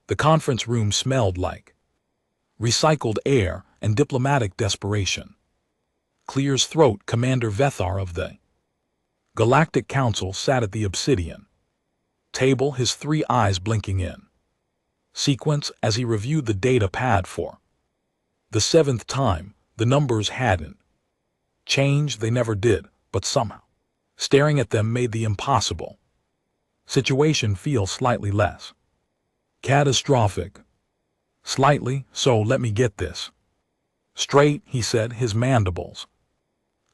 The conference room smelled like recycled air and diplomatic desperation. Clear's throat, Commander Vethar of the Galactic Council, sat at the obsidian table, his three eyes blinking in sequence as he reviewed the data pad for the seventh time. The numbers hadn't changed, they never did, but somehow staring at them made the impossible situation feel slightly less catastrophic. Slightly. So let me get this straight, he said, his mandibles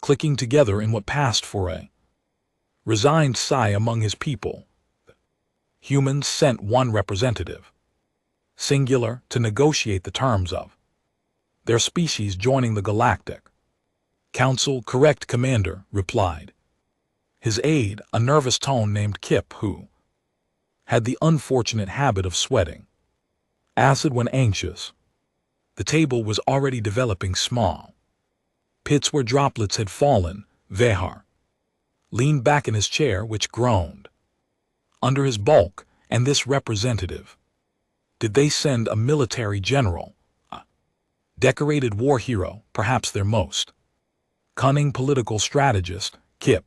clicking together in what passed for a resigned sigh among his people. Humans sent one representative, singular, to negotiate the terms of their species joining the Galactic Council. Correct, Commander, replied his aide, a nervous tone named Kip, who had the unfortunate habit of sweating acid when anxious. The table was already developing small pits where droplets had fallen. Vehar leaned back in his chair, which groaned under his bulk. And this representative? Did they send a military general, a decorated war hero, perhaps their most cunning political strategist? Kip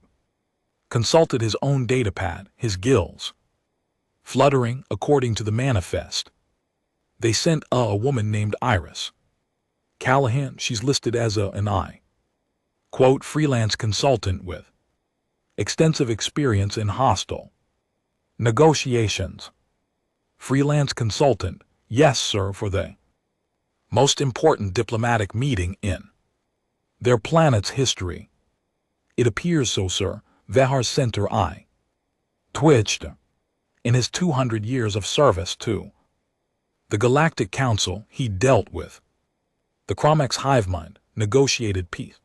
consulted his own datapad, his gills fluttering. According to the manifest, they sent a woman named Iris Callahan. She's listed as an quote, freelance consultant with extensive experience in hostile negotiations. Freelance consultant, yes, sir, for the most important diplomatic meeting in their planet's history. It appears so, sir. Vehar's center eye twitched. In his 200 years of service to the Galactic Council, he dealt with the Chromex hive mind, negotiated peace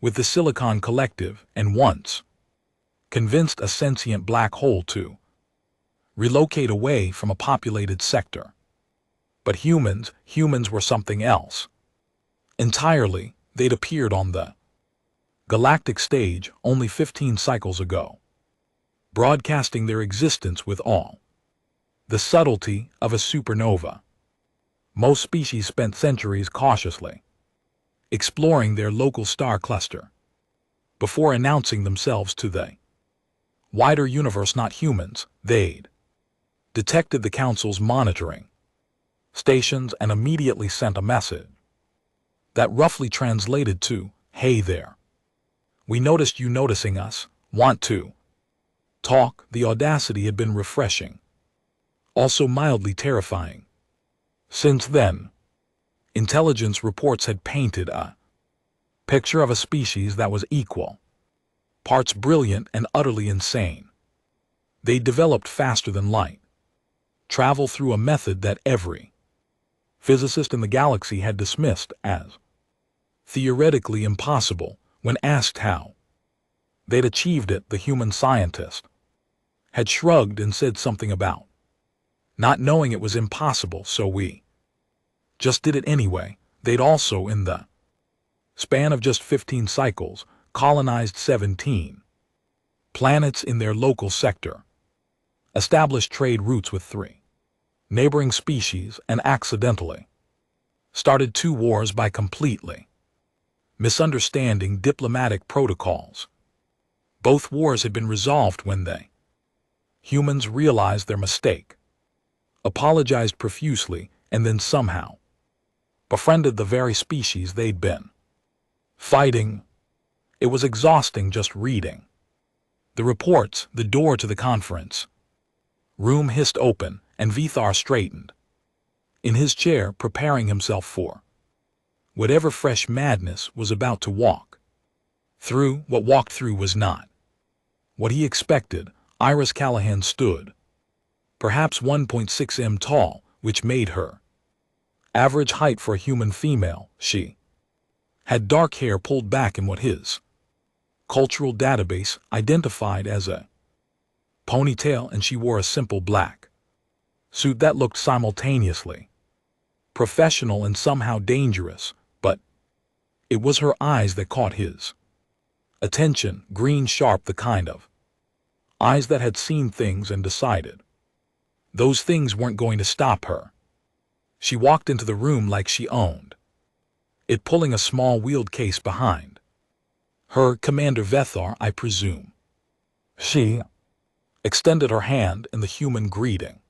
with the Silicon Collective, and once convinced a sentient black hole to relocate away from a populated sector. But humans were something else entirely. They'd appeared on the galactic stage only 15 cycles ago, broadcasting their existence with all the subtlety of a supernova. Most species spent centuries cautiously exploring their local star cluster before announcing themselves to the wider universe. Not humans. They'd detected the Council's monitoring stations and immediately sent a message that roughly translated to, "Hey there. We noticed you noticing us. Want to talk?" The audacity had been refreshing, also mildly terrifying. Since then, intelligence reports had painted a picture of a species that was equal parts brilliant and utterly insane. They developed faster than light, travel through a method that every physicist in the galaxy had dismissed as theoretically impossible. When asked how they'd achieved it, the human scientist had shrugged and said something about not knowing it was impossible, so we just did it anyway. They'd also, in the span of just 15 cycles, colonized 17 planets in their local sector, established trade routes with 3 neighboring species, and accidentally started 2 wars by completely misunderstanding diplomatic protocols. Both wars had been resolved when they humans realized their mistake, apologized profusely, and then somehow befriended the very species they'd been fighting. It was exhausting just reading the reports. The door to the conference room hissed open, and Vethar straightened in his chair, preparing himself for whatever fresh madness was about to walk through. What walked through was not what he expected. Iris Callahan stood, perhaps 1.6 m tall, which made her average height for a human female. She had dark hair pulled back in what his cultural database identified as a ponytail, and she wore a simple black suit that looked simultaneously professional and somehow dangerous. But it was her eyes that caught his attention, green sharp, the kind of eyes that had seen things and decided Those things weren't going to stop her. She walked into the room like she owned it, pulling a small wheeled case behind her. Commander Vethar, I presume. She extended her hand in the human greeting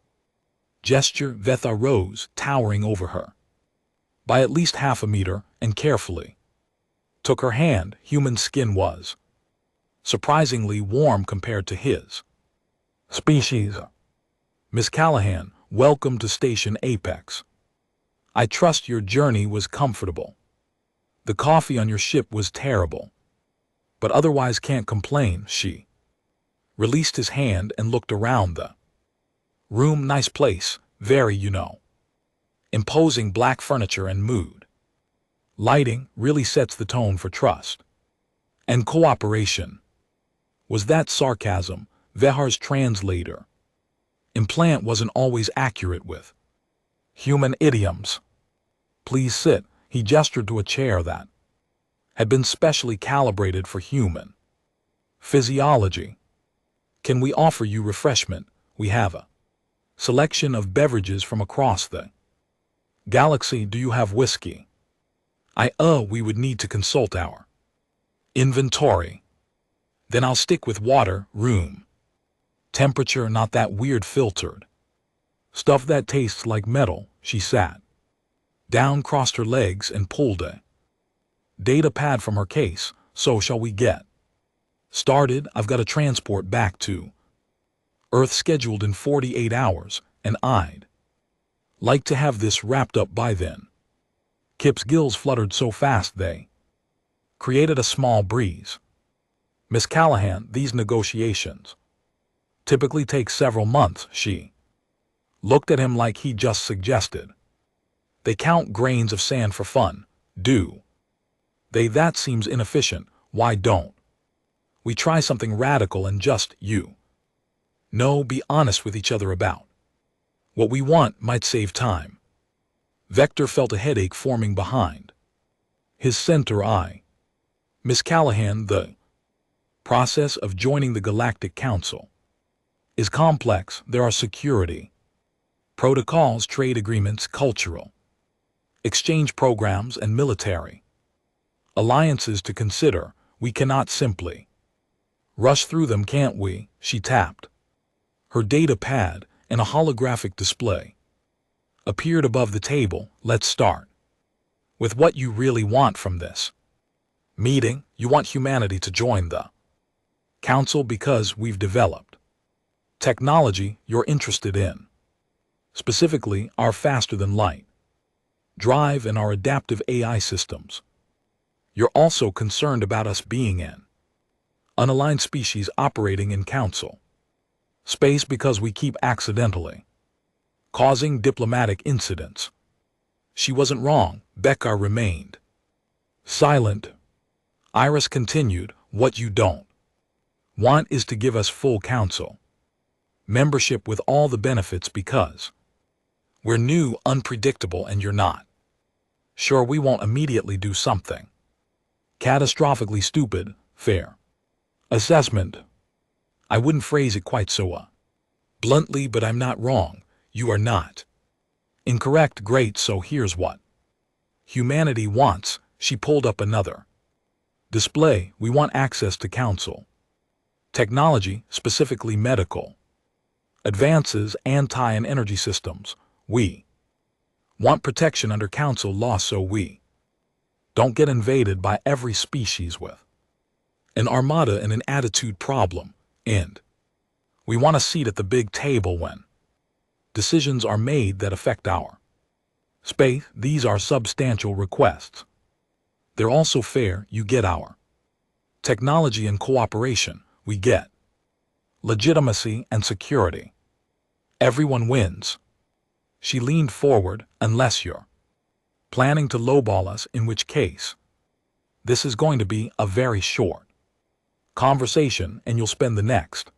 gesture. Vethar rose, towering over her by at least half a meter, and carefully took her hand. Human skin was surprisingly warm compared to his species. Miss Callahan, welcome to Station Apex. I trust your journey was comfortable. The coffee on your ship was terrible, but otherwise can't complain. She released his hand and looked around the room. Nice place, very, imposing black furniture and mood lighting really sets the tone for trust and cooperation. Was that sarcasm? Vehar's translator implant wasn't always accurate with human idioms. Please sit. He gestured to a chair that had been specially calibrated for human physiology. Can we offer you refreshment? We have a selection of beverages from across the galaxy. Do you have whiskey? We would need to consult our inventory. Then I'll stick with water. Room temperature, not that weird filtered stuff that tastes like metal. She sat down, crossed her legs, and pulled a data pad from her case. So shall we get started? I've got a transport back to Earth scheduled in 48 hours, and I'd like to have this wrapped up by then. Kip's gills fluttered so fast they created a small breeze. Miss Callahan, these negotiations typically take several months. She looked at him like he just suggested they count grains of sand for fun, do they? That seems inefficient. Why don't we try something radical and just, be honest with each other about what we want? Might save time. Vector felt a headache forming behind his center eye. Miss Callahan, the process of joining the Galactic Council is complex. There are security protocols, trade agreements, cultural exchange programs, and military alliances to consider. We cannot simply rush through them, can't we? She tapped her data pad, and a holographic display appeared above the table. Let's start with what you really want from this meeting. You want humanity to join the Council because we've developed technology you're interested in, specifically our faster-than-light drive and our adaptive AI systems. You're also concerned about us being an unaligned species operating in Council space because we keep accidentally causing diplomatic incidents. She wasn't wrong. Beckar remained silent. Iris continued, what you don't want is to give us full Council membership with all the benefits because we're new, unpredictable, and you're not sure we won't immediately do something catastrophically stupid. Fair assessment. I wouldn't phrase it quite so bluntly, but I'm not wrong. You are not incorrect. Great, so here's what humanity wants. She pulled up another display. We want access to Council technology, specifically medical advances, anti and energy systems. We want protection under Council law so we don't get invaded by every species with an armada and an attitude problem. And we want a seat at the big table when decisions are made that affect our space. These are substantial requests. They're also fair. You get our technology and cooperation. We get legitimacy and security. Everyone wins. She leaned forward. Unless you're planning to lowball us, in which case this is going to be a very short conversation and you'll spend the next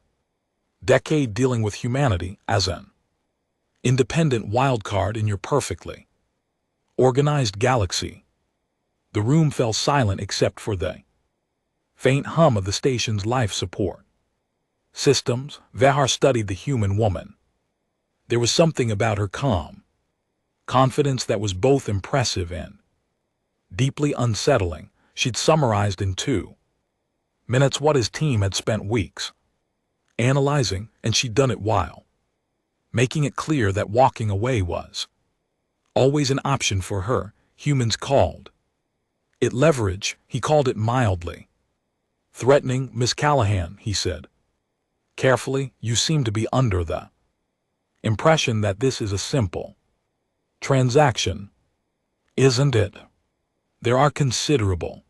decade dealing with humanity as an independent wildcard in your perfectly organized galaxy. The room fell silent except for the faint hum of the station's life support systems. Vehar studied the human woman There was something about her calm confidence that was both impressive and deeply unsettling. She'd summarized in 2 minutes what his team had spent weeks analyzing, and she'd done it while making it clear that walking away was always an option for her. Humans called it leverage. He called it mildly threatening. Miss Callahan, he said carefully, you seem to be under the impression that this is a simple transaction, isn't it? There are considerable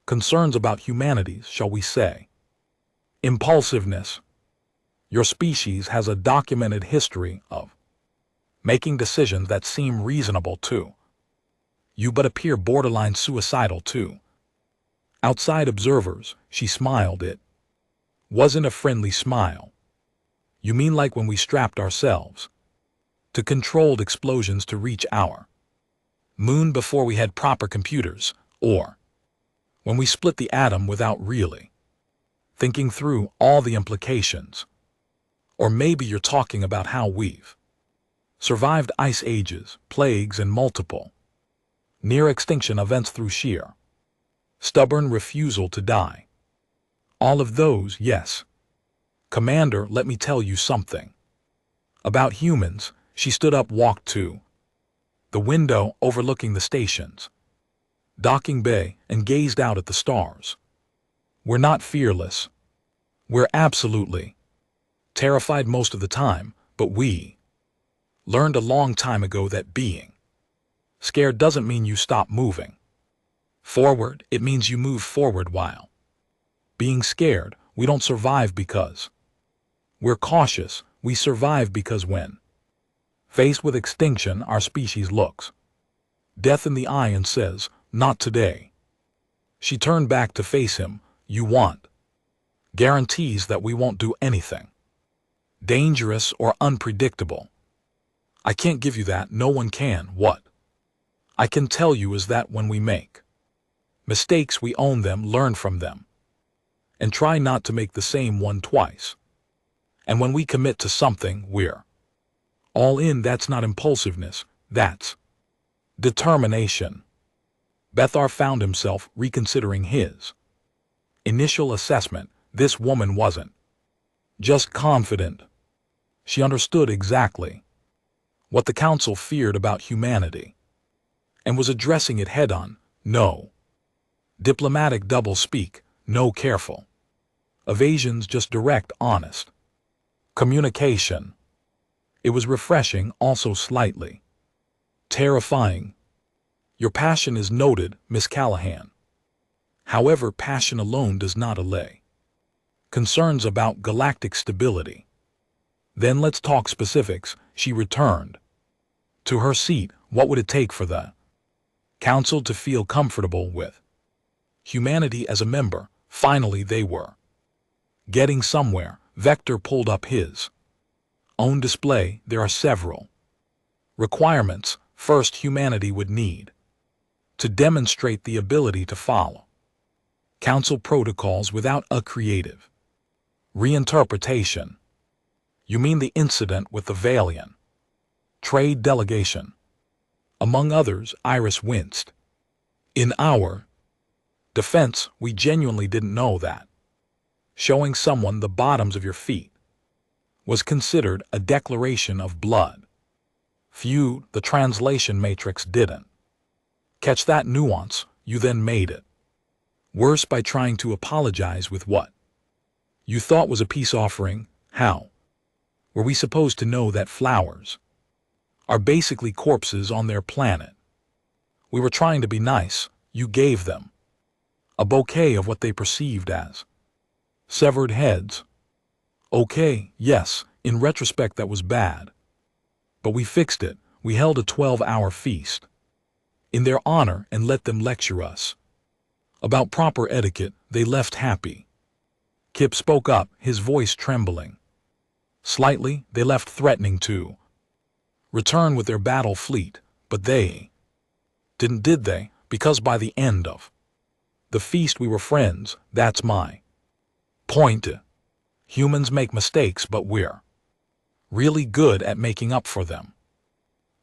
concerns about humanity's, shall we say, impulsiveness. Your species has a documented history of making decisions that seem reasonable to you but appear borderline suicidal to outside observers. She smiled. It wasn't a friendly smile. You mean like when we strapped ourselves to controlled explosions to reach our moon before we had proper computers, or when we split the atom without really thinking through all the implications? Or maybe you're talking about how we've survived ice ages, plagues, and multiple near-extinction events through sheer stubborn refusal to die. All of those, yes. Commander, let me tell you something about humans. She stood up, walked to the window overlooking the station's docking bay, and gazed out at the stars. We're not fearless. We're absolutely terrified most of the time, but we learned a long time ago that being scared doesn't mean you stop moving forward. It means you move forward while being scared. We don't survive because we're cautious. We survive because when faced with extinction, our species looks death in the eye and says, not today. She turned back to face him. You want guarantees that we won't do anything dangerous or unpredictable. I can't give you that. No one can. What I can tell you is that when we make mistakes, we own them, learn from them, and try not to make the same one twice. And when we commit to something, we're all in. That's not impulsiveness. That's determination. Bethar found himself reconsidering his initial assessment. This woman wasn't just confident. She understood exactly what the council feared about humanity and was addressing it head-on. No diplomatic double-speak, no careful evasions, just direct, honest communication. It was refreshing, also slightly terrifying. Your passion is noted, Miss Callahan. However, passion alone does not allay concerns about galactic stability. Then let's talk specifics. She returned to her seat. What would it take for the council to feel comfortable with humanity as a member? Finally, they were getting somewhere. Vector pulled up his own display. There are several requirements. First, humanity would need to demonstrate the ability to follow council protocols without a creative reinterpretation. You mean the incident with the Valian trade delegation? Among others. Iris winced. In our defense, we genuinely didn't know that showing someone the bottoms of your feet was considered a declaration of blood feud. The translation matrix didn't catch that nuance. You then made it worse by trying to apologize with what you thought was a peace offering. How were we supposed to know that flowers are basically corpses on their planet? We were trying to be nice. You gave them a bouquet of what they perceived as severed heads. Okay, yes, in retrospect that was bad. But we fixed it. We held a 12-hour feast in their honor and let them lecture us about proper etiquette. They left happy. Kip spoke up, his voice trembling slightly. They left threatening to return with their battle fleet, but they didn't, did they? Because by the end of the feast we were friends. That's my point. Humans make mistakes, but we're really good at making up for them.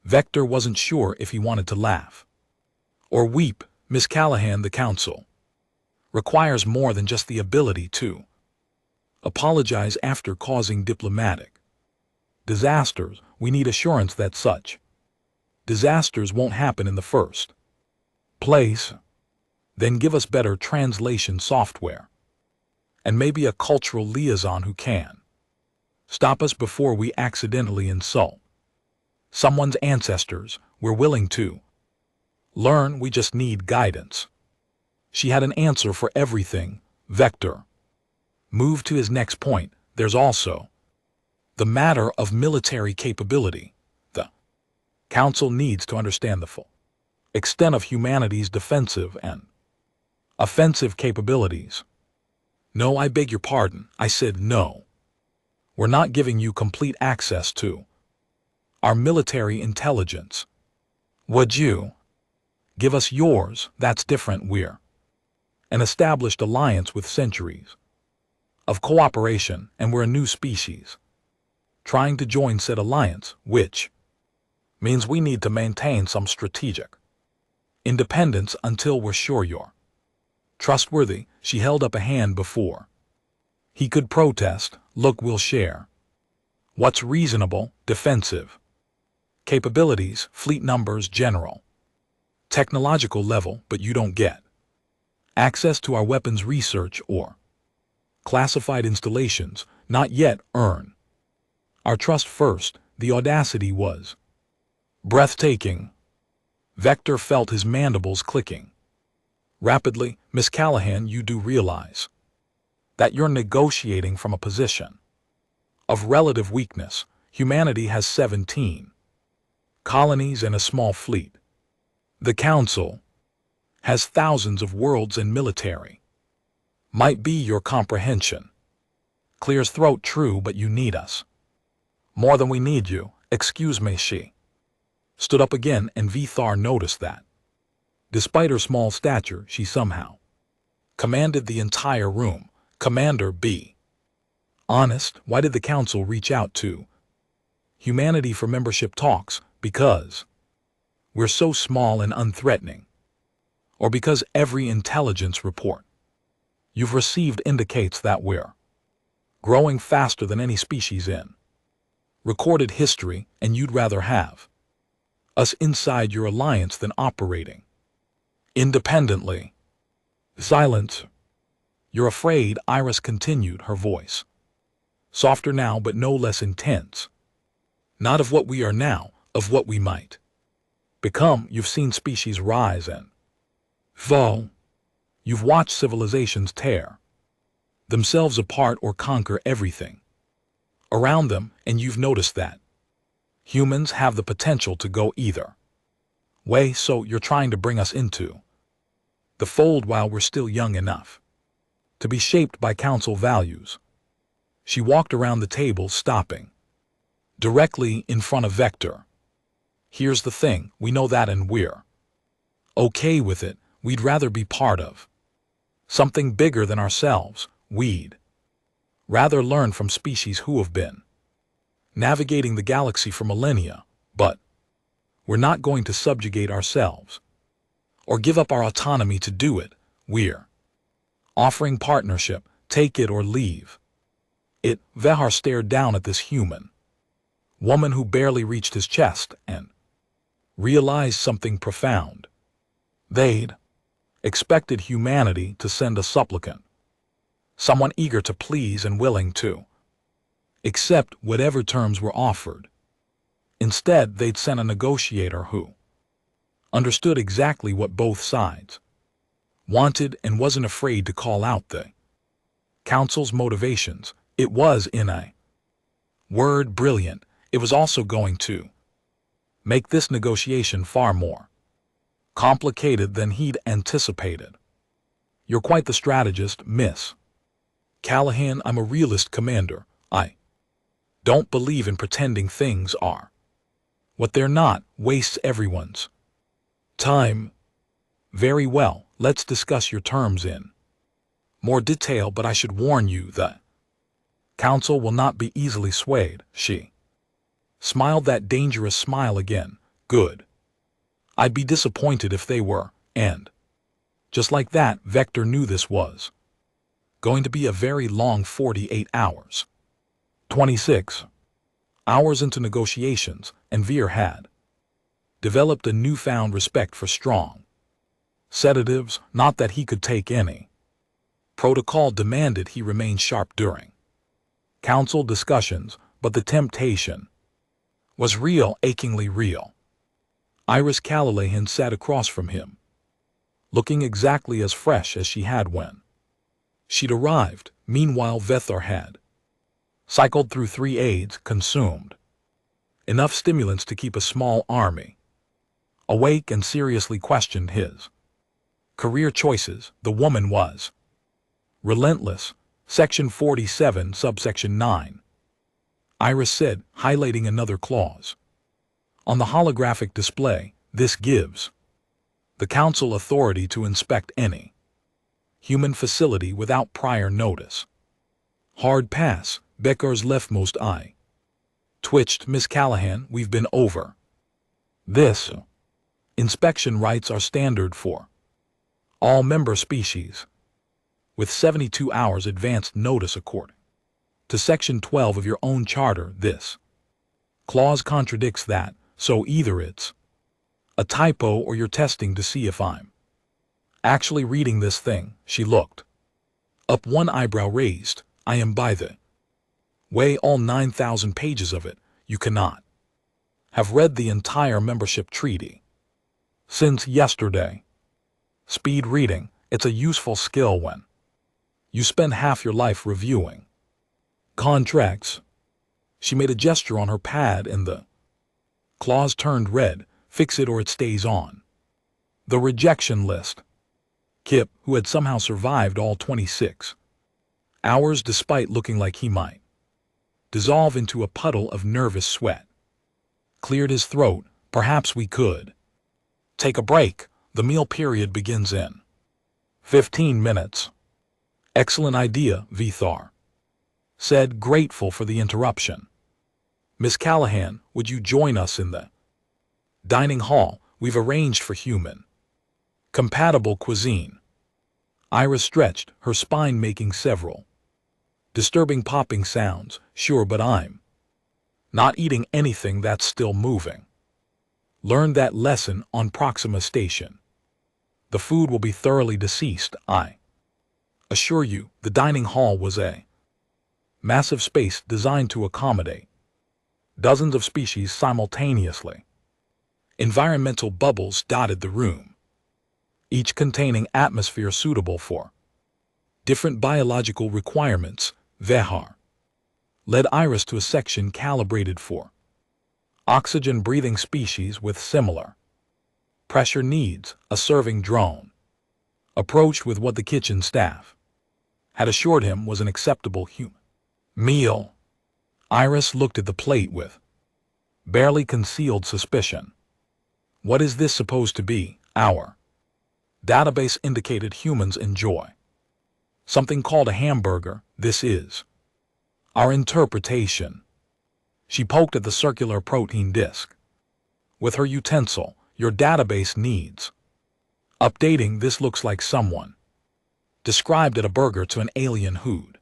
Vector wasn't sure if he wanted to laugh or weep. Miss Callahan, the counsel, requires more than just the ability to apologize after causing diplomatic disasters. We need assurance that such disasters won't happen in the first place. Then give us better translation software and maybe a cultural liaison who can stop us before we accidentally insult someone's ancestors. We're willing to learn, we just need guidance. She had an answer for everything. Vector moved to his next point. There's also the matter of military capability. The Council needs to understand the full extent of humanity's defensive and offensive capabilities. No, I beg your pardon, I said no. We're not giving you complete access to our military intelligence. Would you give us yours? That's different. We're an established alliance with centuries of cooperation, and we're a new species trying to join said alliance, which means we need to maintain some strategic independence until we're sure you're trustworthy. She held up a hand before he could protest. Look, we'll share what's reasonable: defensive capabilities, fleet numbers, general technological level, but you don't get access to our weapons research or classified installations. Not yet. Earn our trust first. The audacity was breathtaking. Vector felt his mandibles clicking rapidly. Miss Callahan, you do realize that you're negotiating from a position of relative weakness. Humanity has 17 colonies and a small fleet. The Council has thousands of worlds and military. Might be your comprehension clears throat. True, but you need us more than we need you. Excuse me. She stood up again, and Vethar noticed that despite her small stature, she somehow commanded the entire room. Commander, be honest. Why did the Council reach out to humanity for membership talks? Because we're so small and unthreatening, or because every intelligence report you've received indicates that we're growing faster than any species in recorded history, and you'd rather have us inside your alliance than operating independently? Silence. You're afraid, Iris continued, her voice softer now but no less intense. Not of what we are now, of what we might become. You've seen species rise and fall. You've watched civilizations tear themselves apart or conquer everything around them, and you've noticed that humans have the potential to go either way. So you're trying to bring us into the fold while we're still young enough to be shaped by Council values. She walked around the table, stopping directly in front of Vector. Here's the thing, we know that, and we're okay with it. We'd rather be part of something bigger than ourselves. We'd rather learn from species who have been navigating the galaxy for millennia, but we're not going to subjugate ourselves or give up our autonomy to do it. We're offering partnership, take it or leave it. Vehar stared down at this human woman who barely reached his chest and realized something profound. They'd expected humanity to send a supplicant, someone eager to please and willing to accept whatever terms were offered. Instead, they'd sent a negotiator who understood exactly what both sides wanted and wasn't afraid to call out the Council's motivations. It was, in a word, brilliant. It was also going to make this negotiation far more complicated than he'd anticipated. You're quite the strategist, Miss Callahan. I'm a realist, Commander. I don't believe in pretending things are what they're not. Wastes everyone's time. Very well, let's discuss your terms in more detail, but I should warn you that Council will not be easily swayed. She Smiled that dangerous smile again. Good. I'd be disappointed if they were, and just like that, Vector knew this was going to be a very long 48 hours. 26 hours into negotiations, and Veer had developed a newfound respect for strong sedatives, not that he could take any. Protocol demanded he remain sharp during council discussions, but the temptation was real, achingly real. Iris Callahan sat across from him, looking exactly as fresh as she had when she'd arrived. Meanwhile, Vethar had cycled through 3 aids, consumed enough stimulants to keep a small army awake, and seriously questioned his career choices. The woman was relentless. Section 47, subsection 9. Iris said, highlighting another clause. On the holographic display, this gives the Council authority to inspect any human facility without prior notice. Hard pass. Becker's leftmost eye twitched. Miss Callahan, we've been over this. Inspection rights are standard for all member species, with 72 hours advanced notice according to Section 12 of your own charter. This clause contradicts that, so either it's a typo or you're testing to see if I'm actually reading this thing. She looked up, one eyebrow raised. I am, by the way, all 9,000 pages of it. You cannot have read the entire membership treaty since yesterday. Speed reading, it's a useful skill when you spend half your life reviewing contracts. She made a gesture on her pad and the clause turned red. Fix it or it stays on the rejection list. Kip, who had somehow survived all 26 hours despite looking like he might dissolve into a puddle of nervous sweat, cleared his throat. Perhaps we could take a break. The meal period begins in 15 minutes. Excellent idea, Vethar said, grateful for the interruption. Miss Callahan, would you join us in the dining hall? We've arranged for human compatible cuisine. Iris stretched, her spine making several disturbing popping sounds. Sure, but I'm not eating anything that's still moving. Learned that lesson on Proxima Station. The food will be thoroughly deceased, I assure you. The dining hall was a massive space designed to accommodate dozens of species simultaneously. Environmental bubbles dotted the room, each containing atmosphere suitable for different biological requirements. Vehar led Iris to a section calibrated for oxygen-breathing species with similar pressure needs. A serving drone approached with what the kitchen staff had assured him was an acceptable human meal. Iris looked at the plate with barely concealed suspicion. What is this supposed to be? Our database indicated humans enjoy something called a hamburger. This is our interpretation. She poked at the circular protein disc with her utensil. Your database needs updating. This looks like someone described it a burger to an alien who'd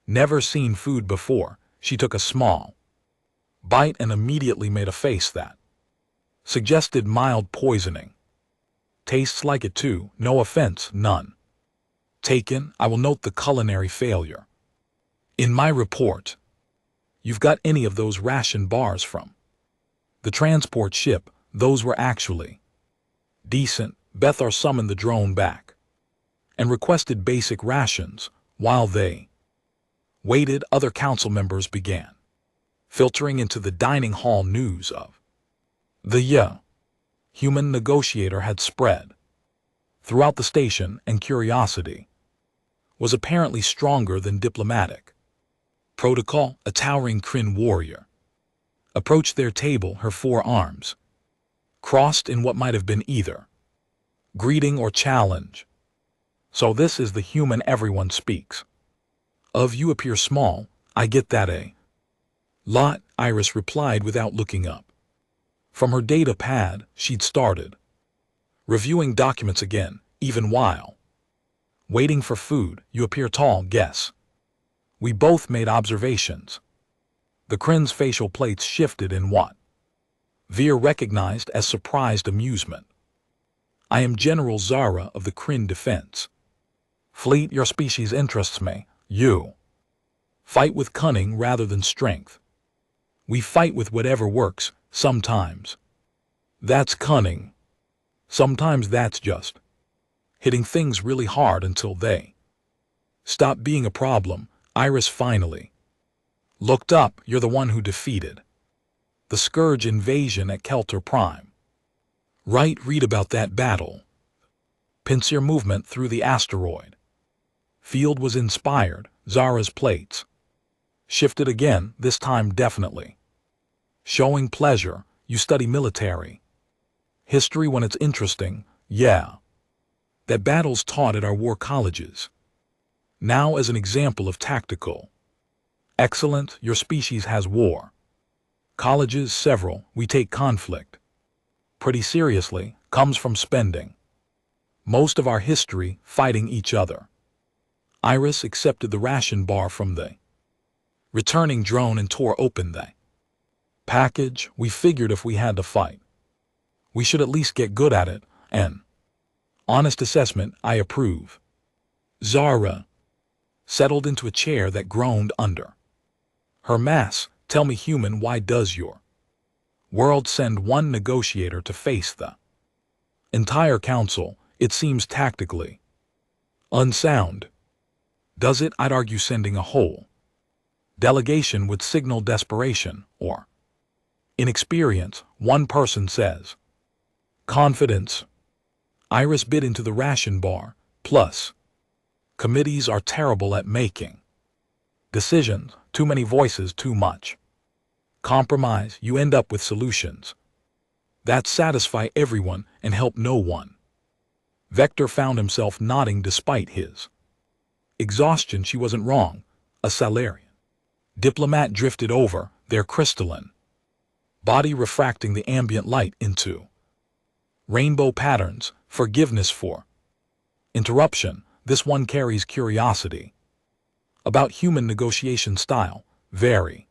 never seen food before. She took a small bite and immediately made a face that suggested mild poisoning. Tastes like it too. No offense, none taken. I will note the culinary failure in my report. You've got any of those ration bars from the transport ship? Those were actually decent. Bethar summoned the drone back and requested basic rations. While they waited, other council members began filtering into the dining hall. News of the human negotiator had spread throughout the station, and curiosity was apparently stronger than diplomatic protocol. A towering Kryn warrior approached their table, her forearms crossed in what might have been either greeting or challenge. So this is the human everyone speaks of. You appear small. I get that a lot. Iris replied without looking up. From her data pad, she'd started reviewing documents again, even while waiting for food. You appear tall, guess. We both made observations. The Kryn's facial plates shifted in what Veer recognized as surprised amusement. I am General Zara of the Kryn Defense Fleet. Your species interests me. You fight with cunning rather than strength. We fight with whatever works, sometimes that's cunning. Sometimes that's just hitting things really hard until they stop being a problem. Iris finally looked up. You're the one who defeated the Scourge invasion at Kelter Prime. Right, read about that battle. Pincer movement through the asteroid field was inspired. Zara's plates shifted again, this time definitely showing pleasure. You study military history when it's interesting, yeah. That battles taught at our war colleges. Now as an example of tactical excellence, your species has war colleges, several. We take conflict pretty seriously, comes from spending most of our history fighting each other. Iris accepted the ration bar from the returning drone and tore open the package. We figured if we had to fight, we should at least get good at it. An honest assessment, I approve. Zara settled into a chair that groaned under her mass. Tell me, human, why does your world send one negotiator to face the entire council? It seems tactically unsound. Does it? I'd argue sending a whole delegation would signal desperation or inexperience. One person says confidence. Iris bit into the ration bar. Plus, committees are terrible at making decisions. Too many voices, too much compromise. You end up with solutions that satisfy everyone and help no one. Vector found himself nodding despite his exhaustion. She wasn't wrong. A Salarian diplomat drifted over, their crystalline body refracting the ambient light into rainbow patterns. Forgiveness for interruption. This one carries curiosity about human negotiation style. Very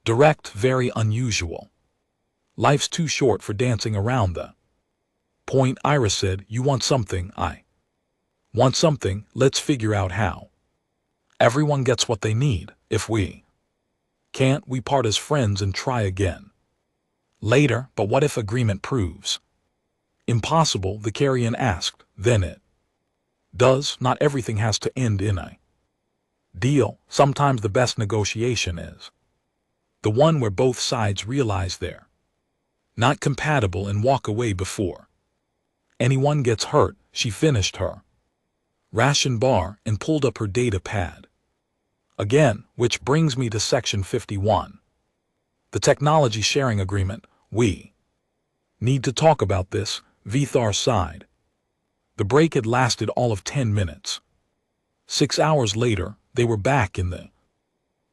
direct, very unusual. Life's too short for dancing around the point. Iris said, you want something, I want something. Let's figure out how everyone gets what they need. If we can't, we part as friends and try again later. But what if agreement proves impossible? The Carrion asked. Then it does. Not everything has to end in a deal. Sometimes the best negotiation is the one where both sides realize they're not compatible and walk away before anyone gets hurt. She finished her ration bar and pulled up her data pad again, which brings me to section 51. The technology sharing agreement. We need to talk about this. Vithar sighed. The break had lasted all of 10 minutes. 6 hours later, they were back in the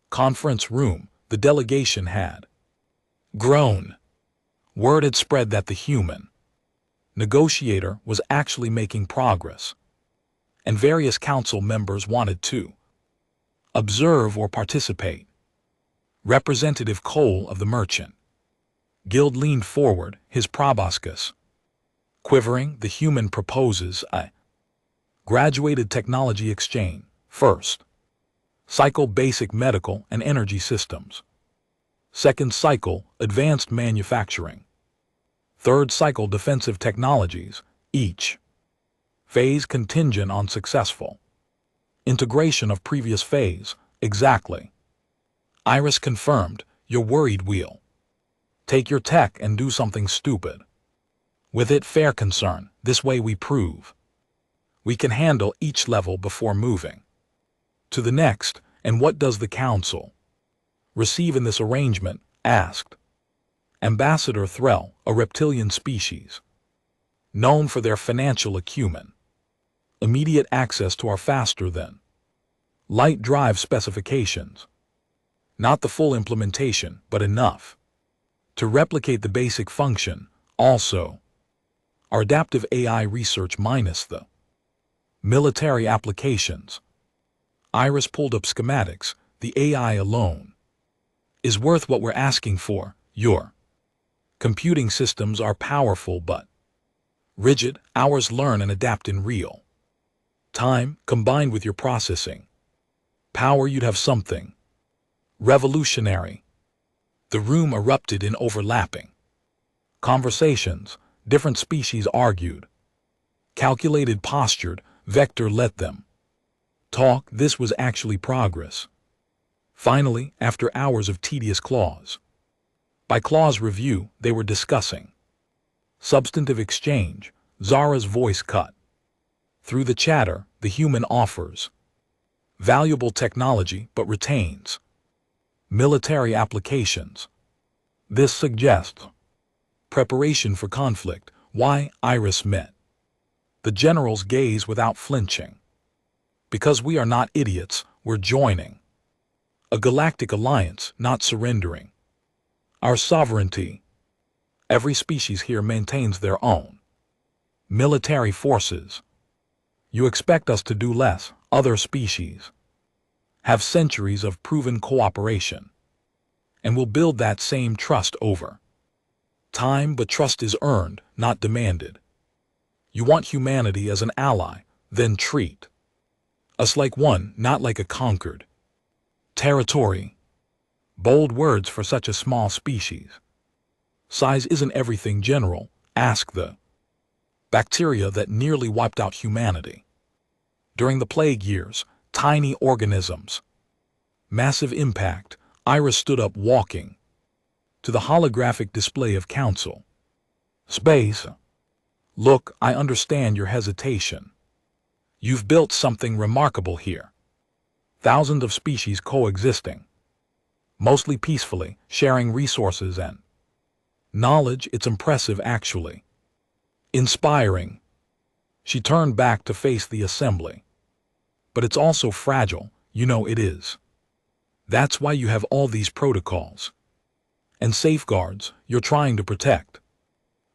conference room. The delegation had grown. Word had spread that the human negotiator was actually making progress, and various council members wanted to observe or participate. Representative Cole of the Merchant Guild leaned forward, his proboscis quivering. The human proposes a graduated technology exchange. First cycle, basic medical and energy systems. Second cycle, advanced manufacturing. Third cycle, defensive technologies. Each phase contingent on successful integration of previous phase. Exactly. Iris confirmed. You're worried we'll take your tech and do something stupid with it? Fair concern. This way we prove we can handle each level before moving to the next. And what does the council receive in this arrangement? Asked Ambassador Threll, a reptilian species known for their financial acumen. Immediate access to our faster than light drive specifications. Not the full implementation, but enough to replicate the basic function. Also, our adaptive AI research minus the military applications. Iris pulled up schematics. The AI alone is worth what we're asking for. Your computing systems are powerful but rigid. Ours learn and adapt in real time. Combined with your processing power, you'd have something revolutionary. The room erupted in overlapping conversations. Different species argued, calculated, postured. Vector let them talk. This was actually progress. Finally, after hours of tedious clause by clause review, they were discussing substantive exchange. Zara's voice cut through the chatter. The human offers valuable technology but retains military applications. This suggests preparation for conflict. Why? Iris met the general's gaze without flinching. Because we are not idiots, we're joining a galactic alliance, not surrendering our sovereignty. Every species here maintains their own military forces. You expect us to do less. Other species have centuries of proven cooperation and will build that same trust over time, but trust is earned, not demanded. You want humanity as an ally, then treat us like one, not like a conquered territory. Bold words for such a small species. Size isn't everything, General. Ask the bacteria that nearly wiped out humanity during the plague years. Tiny organisms. Massive impact. Iris stood up, walking to the holographic display of Council space. Look, I understand your hesitation. You've built something remarkable here. Thousands of species coexisting, mostly peacefully, sharing resources and knowledge. It's impressive, actually. Inspiring. She turned back to face the assembly. But it's also fragile, you know it is. That's why you have all these protocols and safeguards. You're trying to protect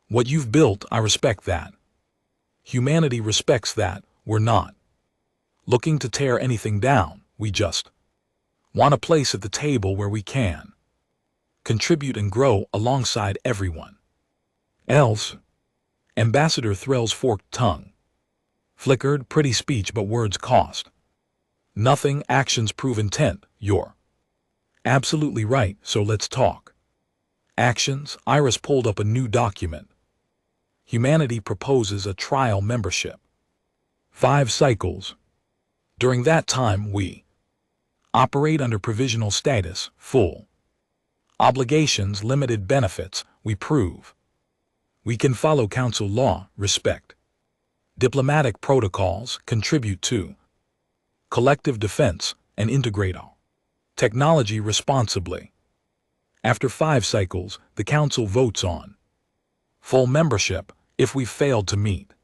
what you've built. I respect that. Humanity respects that. We're not looking to tear anything down. We just want a place at the table where we can contribute and grow alongside everyone else. Ambassador Threll's forked tongue flickered. Pretty speech, but words cost nothing. Actions prove intent. You're absolutely right, so let's talk actions. Iris pulled up a new document. Humanity proposes a trial membership. 5 cycles. During that time, we operate under provisional status, full obligations, limited benefits. We prove we can follow council law, respect diplomatic protocols, contribute to collective defense, and integrate our technology responsibly. After 5 cycles, the council votes on full membership. If we failed to meet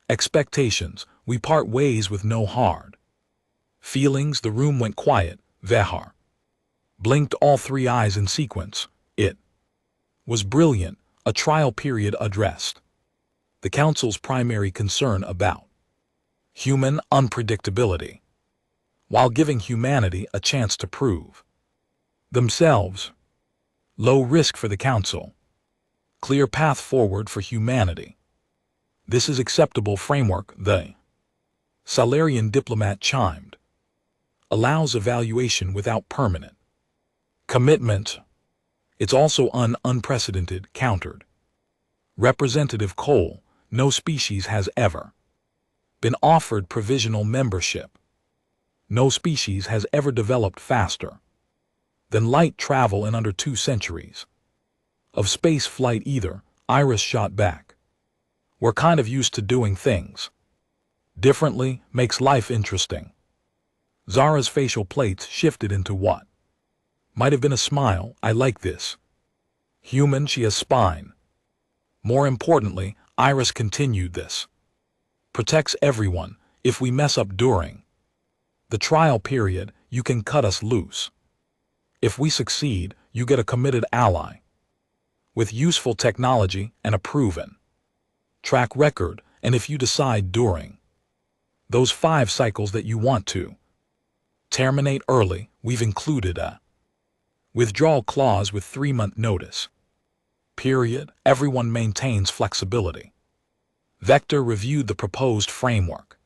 expectations, we part ways with no hard feelings. The room went quiet. Vehar blinked, all 3 eyes in sequence. It was brilliant. A trial period addressed the council's primary concern about human unpredictability, while giving humanity a chance to prove themselves. Low risk for the council. Clear path forward for humanity. This is acceptable framework, the Salarian diplomat chimed. Allows evaluation without permanent commitment. It's also unprecedented, countered Representative Cole. No species has ever been offered provisional membership. No species has ever developed faster than light travel in under 2 centuries of space flight either. Iris shot back. We're kind of used to doing things differently. Makes life interesting. Zara's facial plates shifted into what might have been a smile. I like this. Human. She has spine. More importantly, Iris continued, this protects everyone. If we mess up during the trial period, you can cut us loose If we succeed, you get a committed ally with useful technology and a proven track record, and if you decide during those 5 cycles that you want to terminate early, we've included a withdrawal clause with 3-month notice. Period. Everyone maintains flexibility. Vector reviewed the proposed framework.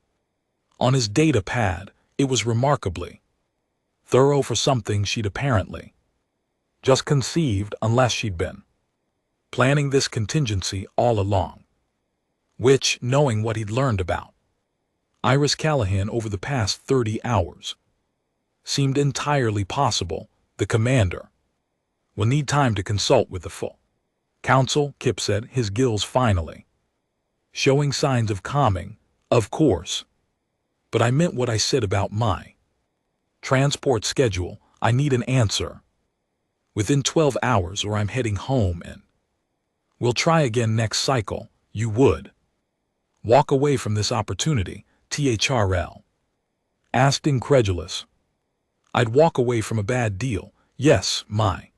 On his data pad, it was remarkably thorough for something she'd apparently just conceived, unless she'd been planning this contingency all along. Which, knowing what he'd learned about Iris Callahan over the past 30 hours, seemed entirely possible. The commander will need time to consult with the full council, Kip said, his gills finally showing signs of calming. Of course. But I meant what I said about my transport schedule. I need an answer within 12 hours or I'm heading home, and we'll try again next cycle. You would walk away from this opportunity? THRL asked, incredulous. I'd walk away from a bad deal. Yes, my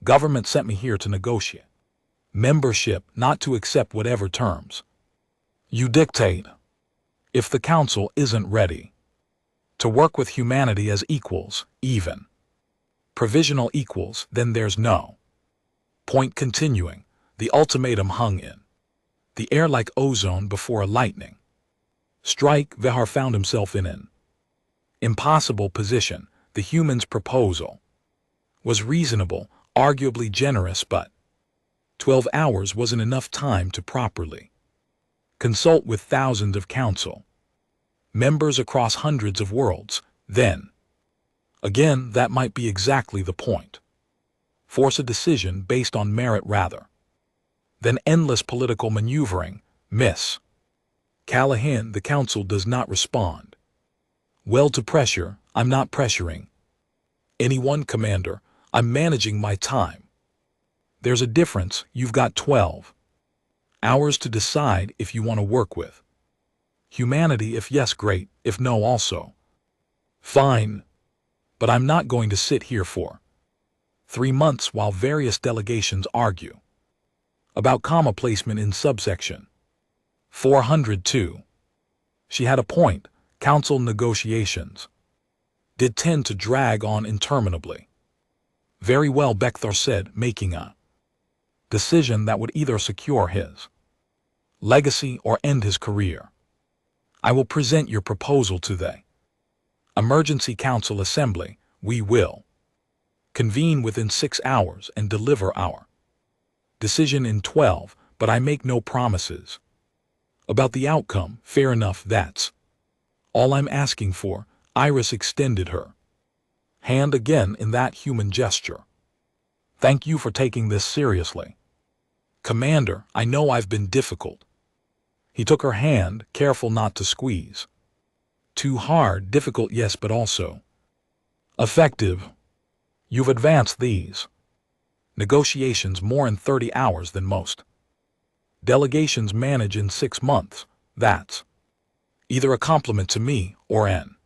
government sent me here to negotiate membership, not to accept whatever terms you dictate. If the council isn't ready to work with humanity as equals, even provisional equals, then there's no point continuing. The ultimatum hung in the air like ozone before a lightning strike. Vehar found himself in an impossible position. The human's proposal was reasonable, arguably generous, but 12 hours wasn't enough time to properly consult with thousands of council members across hundreds of worlds. Then again, that might be exactly the point. Force a decision based on merit rather than endless political maneuvering. Miss Callahan, the council does not respond well to pressure. I'm not pressuring anyone, Commander. I'm managing my time. There's a difference. You've got 12 hours to decide if you want to work with humanity. If yes, great. If no, also fine. But I'm not going to sit here for 3 months while various delegations argue about comma placement in subsection 402. She had a point. Council negotiations did tend to drag on interminably. Very well, Bekthar said, making a decision that would either secure his legacy or end his career. I will present your proposal to the Emergency Council Assembly. We will convene within 6 hours and deliver our decision in 12, but I make no promises about the outcome. Fair enough, that's all I'm asking for. Iris extended her hand again in that human gesture. Thank you for taking this seriously. Commander, I know I've been difficult. He took her hand, careful not to squeeze too hard. Difficult, yes, but also effective. You've advanced these negotiations more in 30 hours than most delegations manage in 6 months. That's either a compliment to me or an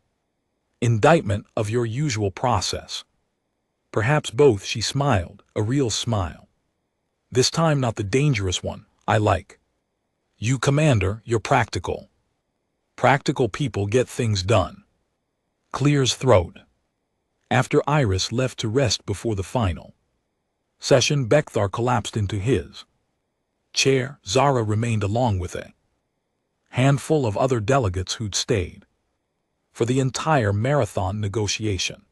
indictment of your usual process. Perhaps both. She smiled, a real smile. This time not the dangerous one. I like you, Commander. You're practical. Practical people get things done. Clears throat. After Iris left to rest before the final session, Bekthar collapsed into his chair. Zara remained along with a handful of other delegates who'd stayed for the entire marathon negotiation.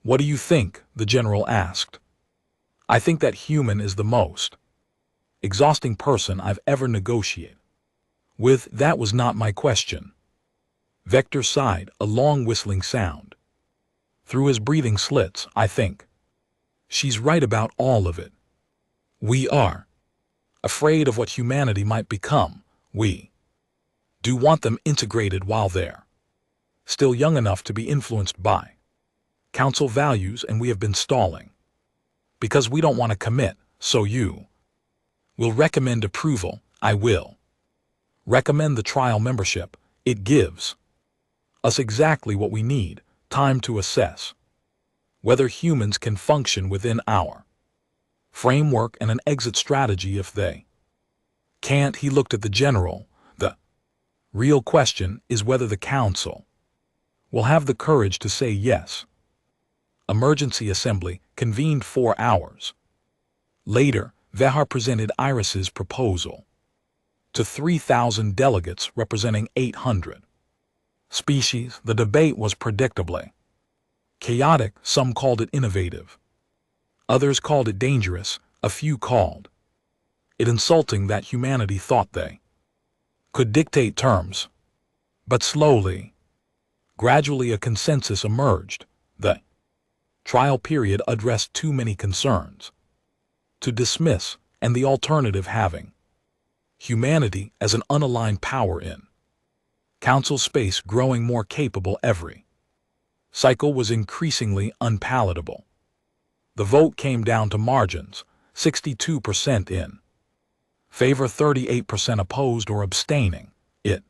What do you think? The general asked. I think that human is the most exhausting person I've ever negotiated with. That was not my question. Vector sighed, a long whistling sound through his breathing slits. I think she's right about all of it. We are afraid of what humanity might become. We do want them integrated while they're still young enough to be influenced by council values, and we have been stalling because we don't want to commit. So you will recommend approval. I will recommend the trial membership. It gives us exactly what we need, time to assess whether humans can function within our framework and an exit strategy if they can't. He looked at the general. The real question is whether the council will have the courage to say yes. Emergency assembly convened 4 hours later. Vehar presented Iris's proposal to 3,000 delegates representing 800 species. The debate was predictably chaotic. Some called it innovative. Others called it dangerous. A few called it insulting that humanity thought they could dictate terms. But slowly, gradually a consensus emerged. The trial period addressed too many concerns to dismiss, and the alternative having humanity as an unaligned power in council space growing more capable every cycle was increasingly unpalatable. The vote came down to margins, 62% in favor, 38% opposed or abstaining. It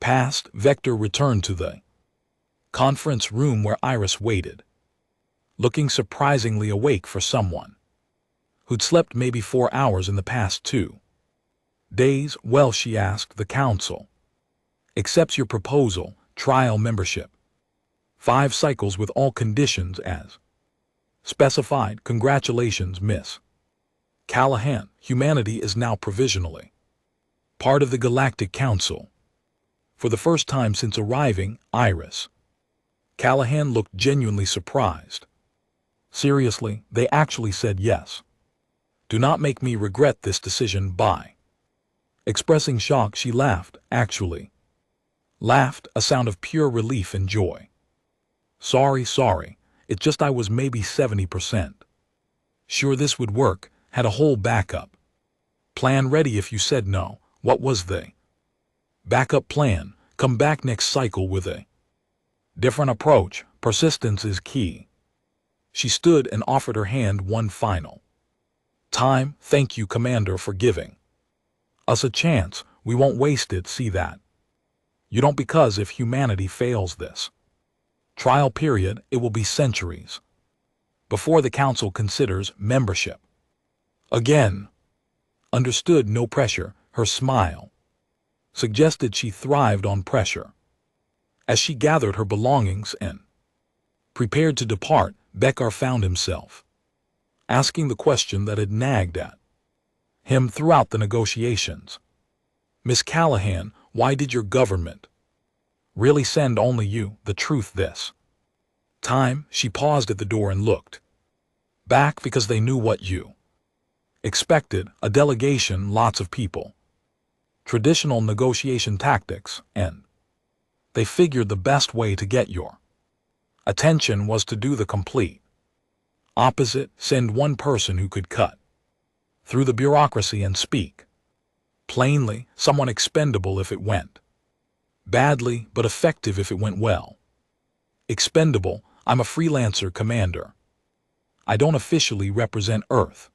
passed. Vector returned to the conference room where Iris waited, looking surprisingly awake for someone who'd slept maybe 4 hours in the past 2 days. Well, she asked, the council accepts your proposal, trial membership 5 cycles with all conditions as specified. Congratulations, Miss Callahan. Humanity is now provisionally part of the Galactic Council. For the first time since arriving, Iris Callahan looked genuinely surprised. Seriously, they actually said yes. Do not make me regret this decision. By expressing shock, she laughed, actually laughed, a sound of pure relief and joy. Sorry, it's just I was maybe 70% sure this would work, had a whole backup plan ready if you said no. What was the backup plan? Come back next cycle with a different approach. Persistence is key. She stood and offered her hand one final time. Thank you, Commander, for giving us a chance. We won't waste it. See that you don't, because if humanity fails this trial period, it will be centuries before the council considers membership again. Understood. No pressure. Her smile suggested she thrived on pressure. As she gathered her belongings and prepared to depart, Becker found himself asking the question that had nagged at him throughout the negotiations. Miss Callahan, why did your government really send only you? The truth this time. She paused at the door and looked back. Because they knew what you expected, a delegation, lots of people, traditional negotiation tactics, and they figured the best way to get your attention was to do the complete opposite. Send one person who could cut through the bureaucracy and speak plainly, someone expendable if it went badly, but effective if it went well. Expendable. I'm a freelancer, Commander. I don't officially represent Earth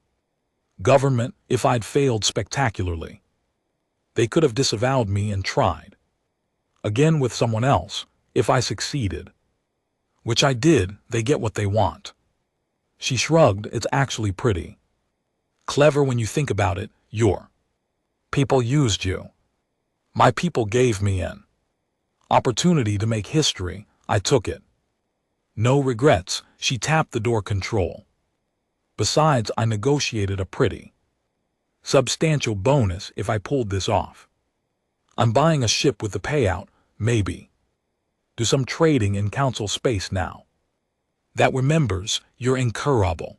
government. If I'd failed spectacularly, they could have disavowed me and tried again with someone else. If I succeeded, which I did, they get what they want. She shrugged. It's actually pretty clever when you think about it. Your people used you. My people gave me an opportunity to make history. I took it. No regrets. She tapped the door control. Besides, I negotiated a pretty substantial bonus if I pulled this off. I'm buying a ship with the payout, maybe do some trading in council space now that we're members. You're incurable.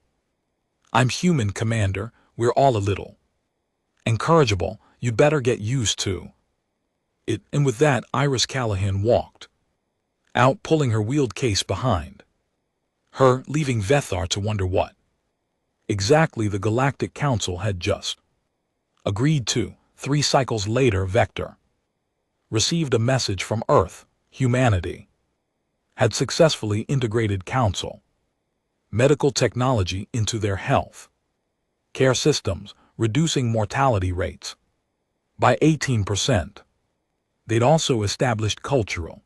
I'm human, Commander. We're all a little incorrigible. You'd better get used to it. And with that, Iris Callahan walked out, pulling her wheeled case behind her, leaving Vethar to wonder what exactly the Galactic Council had just agreed to. 3 cycles later, Vector received a message from Earth. Humanity had successfully integrated council medical technology into their health care systems, reducing mortality rates by 18%. They'd also established cultural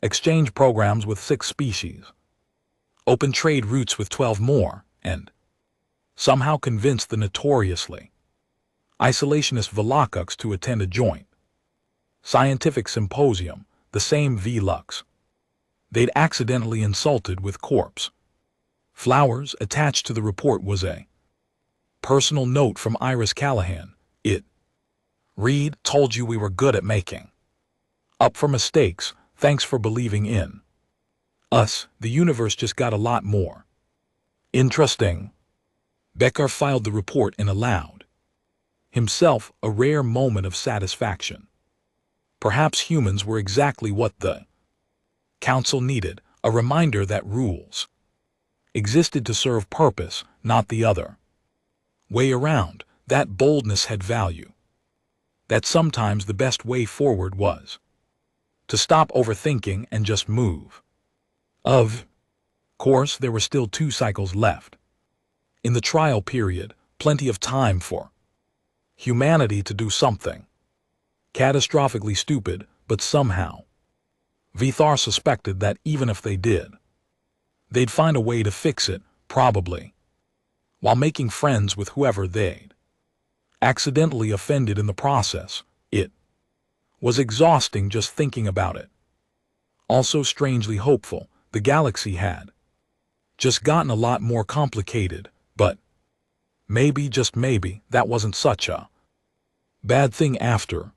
exchange programs with 6 species opened trade routes with 12 more, and somehow convinced the notoriously isolationist Volokhuks to attend a joint scientific symposium, the same Vlux they'd accidentally insulted with corpse flowers. Attached to the report was a personal note from Iris Callahan. It read, "Told you we were good at making up for mistakes. Thanks for believing in us. The universe just got a lot more interesting." Becker filed the report in aloud, himself a rare moment of satisfaction. Perhaps humans were exactly what the council needed, a reminder that rules existed to serve purpose, not the other way around, that boldness had value, that sometimes the best way forward was to stop overthinking and just move. Of course, there were still 2 cycles left. In the trial period, plenty of time for humanity to do something catastrophically stupid, but somehow Vthar suspected that even if they did, they'd find a way to fix it, probably while making friends with whoever they'd accidentally offended in the process. It was exhausting just thinking about it. Also strangely hopeful. The galaxy had just gotten a lot more complicated, but maybe, just maybe, that wasn't such a bad thing after